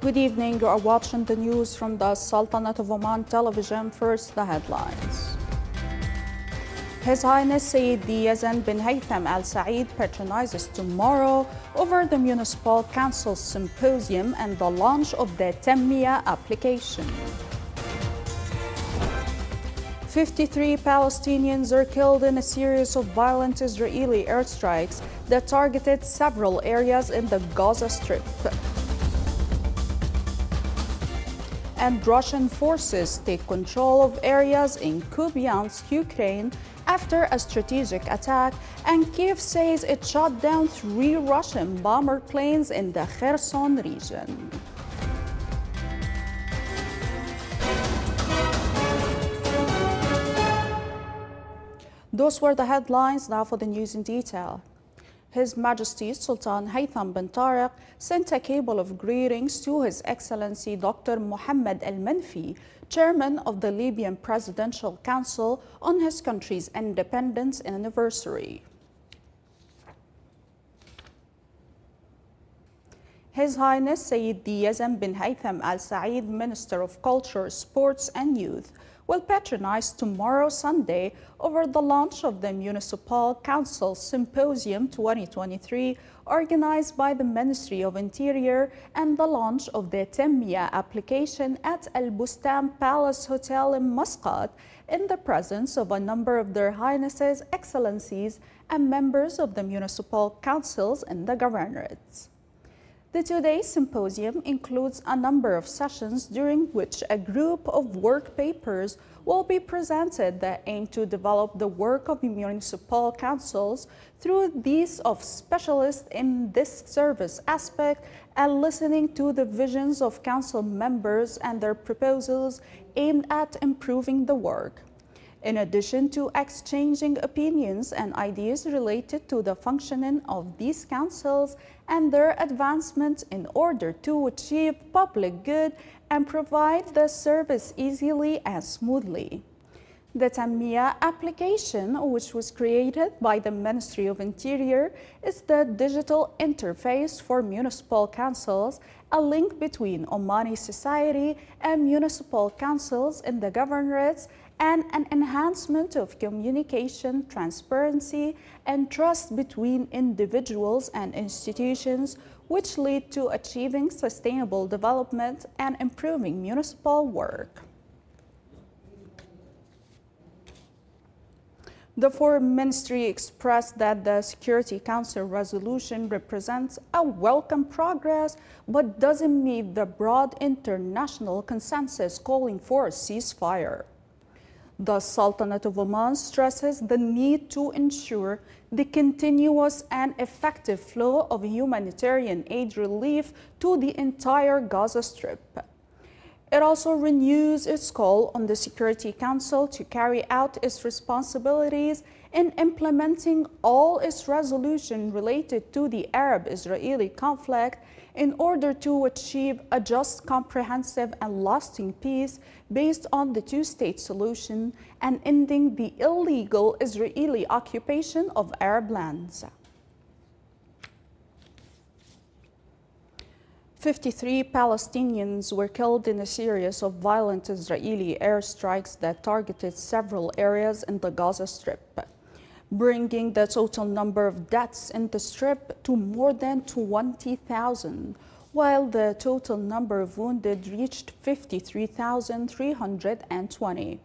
Good evening. You are watching the news from the Sultanate of Oman television. First, the headlines. His Highness Sayyid Yazan bin Haytham Al Saeed patronizes tomorrow over the Municipal Council Symposium and the launch of the Tammiya application. 53 Palestinians are killed in a series of violent Israeli airstrikes that targeted several areas in the Gaza Strip. And Russian forces take control of areas in Kupiansk, Ukraine, after a strategic attack, and Kiev says it shot down 3 Russian bomber planes in the Kherson region. Those were the headlines. Now for the news in detail. His Majesty Sultan Haytham bin Tariq sent a cable of greetings to His Excellency Dr. Mohammed Al-Manfi, Chairman of the Libyan Presidential Council, on his country's independence anniversary. His Highness Sayyid Yazan bin Haytham Al Saeed, Minister of Culture, Sports and Youth, will patronize tomorrow, Sunday, over the launch of the Municipal Council Symposium 2023, organized by the Ministry of Interior, and the launch of the Tammiya application at Al Bustan Palace Hotel in Muscat, in the presence of a number of Their Highnesses, Excellencies, and members of the municipal councils in the governorates. The two-day symposium includes a number of sessions during which a group of work papers will be presented that aim to develop the work of municipal councils through these of specialists in this service aspect, and listening to the visions of council members and their proposals aimed at improving the work. In addition to exchanging opinions and ideas related to the functioning of these councils and their advancement in order to achieve public good and provide the service easily and smoothly. The Tammiya application, which was created by the Ministry of Interior, is the digital interface for municipal councils, a link between Omani society and municipal councils in the governorates, and an enhancement of communication, transparency, and trust between individuals and institutions, which lead to achieving sustainable development and improving municipal work. The Foreign Ministry expressed that the Security Council resolution represents a welcome progress, but doesn't meet the broad international consensus calling for a ceasefire. The Sultanate of Oman stresses the need to ensure the continuous and effective flow of humanitarian aid relief to the entire Gaza Strip. It also renews its call on the Security Council to carry out its responsibilities in implementing all its resolutions related to the Arab-Israeli conflict in order to achieve a just, comprehensive, and lasting peace based on the two-state solution and ending the illegal Israeli occupation of Arab lands. 53 Palestinians were killed in a series of violent Israeli airstrikes that targeted several areas in the Gaza Strip, bringing the total number of deaths in the Strip to more than 20,000, while the total number of wounded reached 53,320.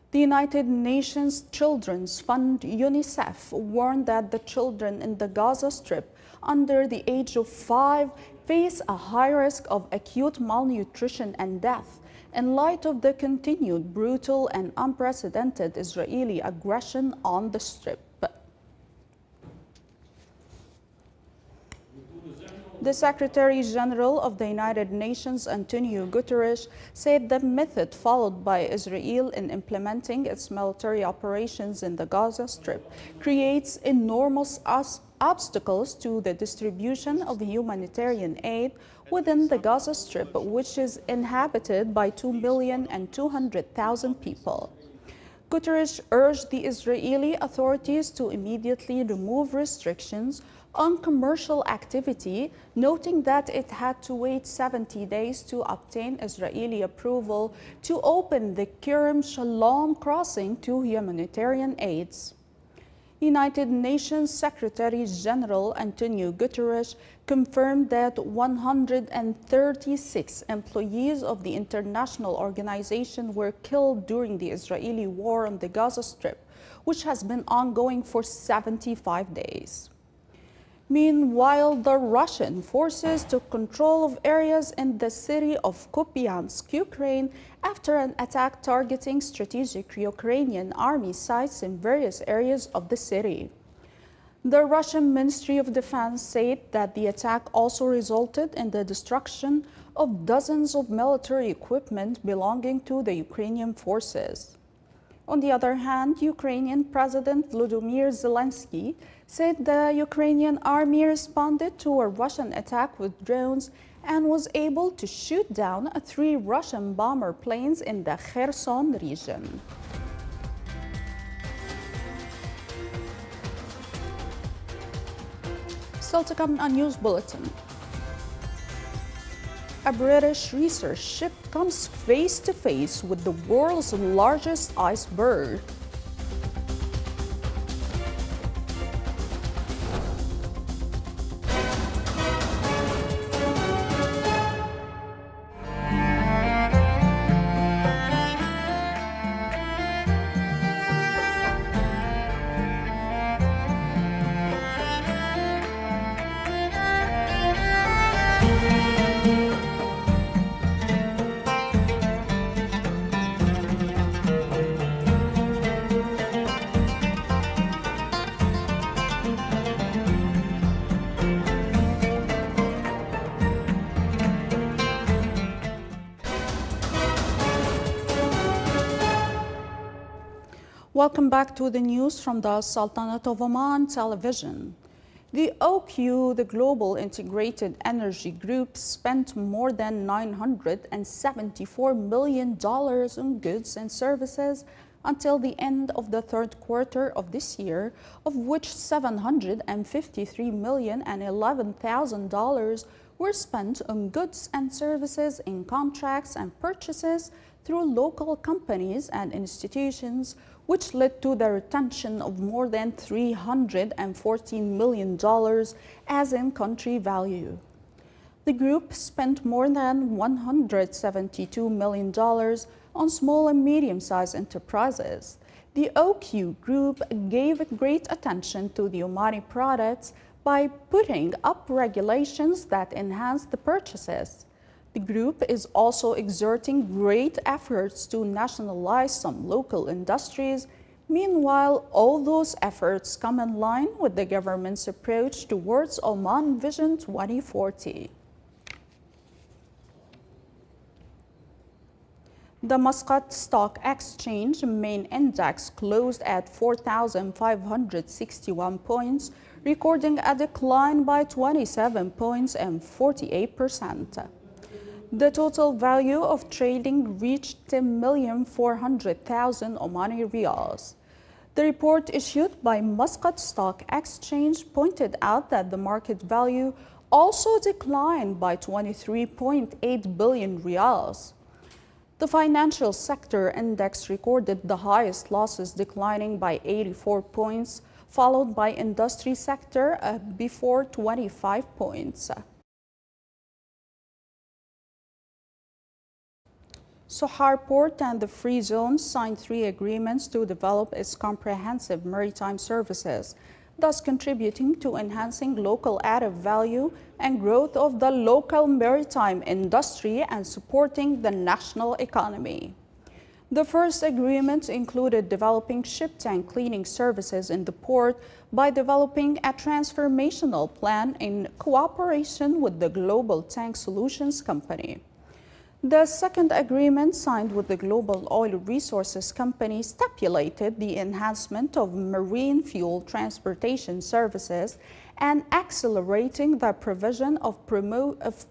The United Nations Children's Fund, UNICEF, warned that the children in the Gaza Strip under the age of 5 face a high risk of acute malnutrition and death in light of the continued brutal and unprecedented Israeli aggression on the Strip. The Secretary General of the United Nations, Antonio Guterres, said the method followed by Israel in implementing its military operations in the Gaza Strip creates enormous obstacles to the distribution of humanitarian aid within the Gaza Strip, which is inhabited by 2,200,000 people. Guterres urged the Israeli authorities to immediately remove restrictions on commercial activity, noting that it had to wait 70 days to obtain Israeli approval to open the Kerem Shalom crossing to humanitarian aids. United Nations Secretary General Antonio Guterres confirmed that 136 employees of the international organization were killed during the Israeli war on the Gaza Strip, which has been ongoing for 75 days. Meanwhile, the Russian forces took control of areas in the city of Kupiansk, Ukraine, after an attack targeting strategic Ukrainian army sites in various areas of the city. The Russian Ministry of Defense said that the attack also resulted in the destruction of dozens of military equipment belonging to the Ukrainian forces. On the other hand, Ukrainian President Volodymyr Zelensky said the Ukrainian army responded to a Russian attack with drones and was able to shoot down 3 Russian bomber planes in the Kherson region. Still to come on News Bulletin. A British research ship comes face to face with the world's largest iceberg. Welcome back to the news from the Sultanate of Oman television. The OQ, the Global Integrated Energy Group, spent more than $974 million on goods and services until the end of the third quarter of this year, of which $753 million and $11,000 were spent on goods and services in contracts and purchases through local companies and institutions, which led to the retention of more than $314 million as in country value. The group spent more than $172 million on small and medium-sized enterprises. The OQ group gave great attention to the Omani products by putting up regulations that enhance the purchases. The group is also exerting great efforts to nationalize some local industries. Meanwhile, all those efforts come in line with the government's approach towards Oman Vision 2040. The Muscat Stock Exchange main index closed at 4,561 points, recording a decline by 27 points and 48%. The total value of trading reached 10,400,000 Omani riyals. The report issued by Muscat Stock Exchange pointed out that the market value also declined by 23.8 billion riyals. The financial sector index recorded the highest losses, declining by 84 points, followed by industry sector before 25 points. Sohar Port and the Free Zone signed 3 agreements to develop its comprehensive maritime services, thus contributing to enhancing local added value and growth of the local maritime industry and supporting the national economy. The first agreement included developing ship tank cleaning services in the port by developing a transformational plan in cooperation with the Global Tank Solutions Company. The second agreement, signed with the Global Oil Resources Company, stipulated the enhancement of marine fuel transportation services and accelerating the provision of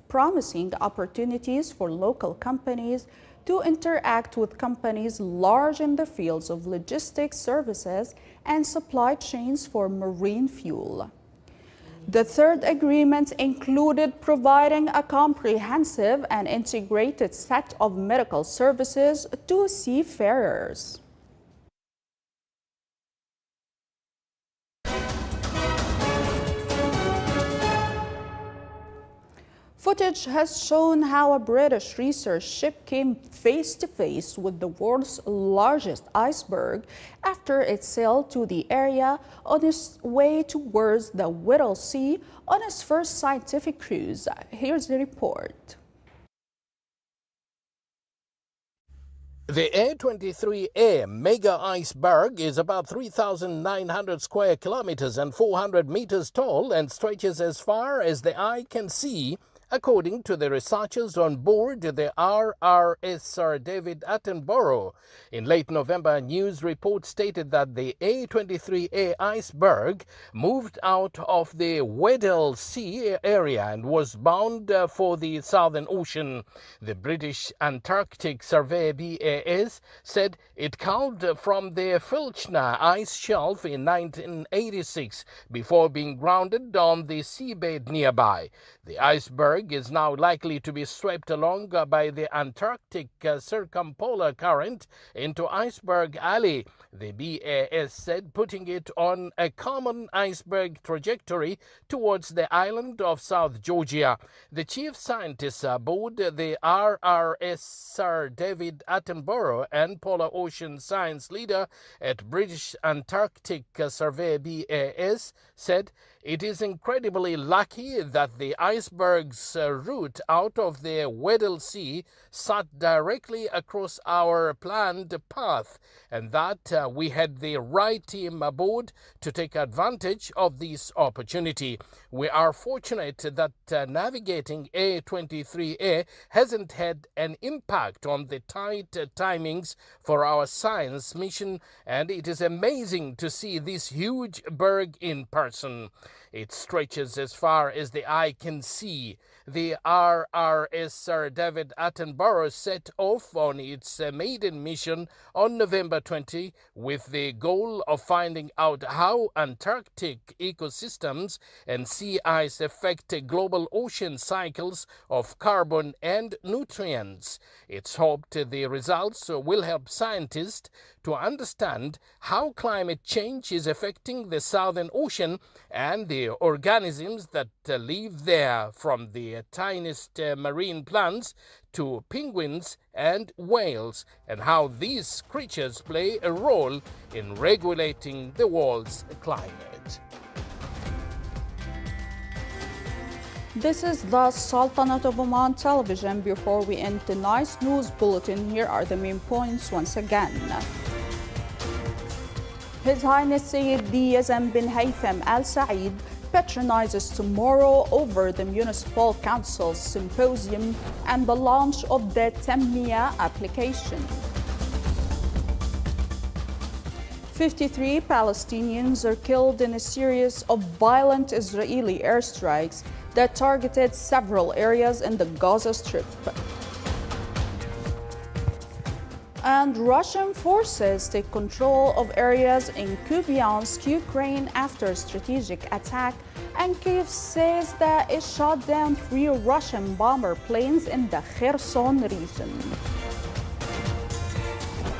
promising opportunities for local companies to interact with companies large in the fields of logistics services and supply chains for marine fuel. The third agreement included providing a comprehensive and integrated set of medical services to seafarers. Footage has shown how a British research ship came face to face with the world's largest iceberg after it sailed to the area on its way towards the Weddell Sea on its first scientific cruise. Here's the report. The A23A mega iceberg is about 3,900 square kilometers and 400 meters tall and stretches as far as the eye can see, according to the researchers on board the RRS Sir David Attenborough. In late November, a news report stated that the A23A iceberg moved out of the Weddell Sea area and was bound for the Southern Ocean. The British Antarctic Survey BAS said it calved from the Filchner ice shelf in 1986 before being grounded on the seabed nearby. The iceberg is now likely to be swept along by the Antarctic circumpolar current into Iceberg Alley, the BAS said, putting it on a common iceberg trajectory towards the island of South Georgia. The chief scientists aboard the RRS Sir David Attenborough and polar ocean science leader at British Antarctic Survey BAS said, "It is incredibly lucky that the iceberg's route out of the Weddell Sea sat directly across our planned path, and that we had the right team aboard to take advantage of this opportunity. We are fortunate that navigating A23A hasn't had an impact on the tight timings for our science mission, and it is amazing to see this huge berg in person. It stretches as far as the eye can see." The RRS Sir David Attenborough set off on its maiden mission on November 20 with the goal of finding out how Antarctic ecosystems and sea ice affect global ocean cycles of carbon and nutrients. It's hoped the results will help scientists to understand how climate change is affecting the Southern Ocean and the organisms that live there, from the tiniest marine plants to penguins and whales, and how these creatures play a role in regulating the world's climate. This is the Sultanate of Oman television. Before we end tonight's news bulletin, here are the main points once again. His Highness Sayyid Diazem bin Haytham Al Saeed patronizes tomorrow over the Municipal Council's symposium and the launch of the Tammiya application. 53 Palestinians are killed in a series of violent Israeli airstrikes that targeted several areas in the Gaza Strip. And Russian forces take control of areas in Kupiansk, Ukraine after a strategic attack, and Kyiv says that it shot down 3 Russian bomber planes in the Kherson region.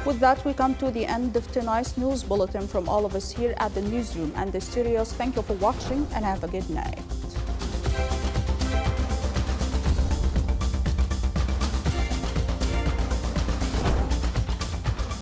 With that, we come to the end of tonight's news bulletin from all of us here at the newsroom and the studios. Thank you for watching and have a good night.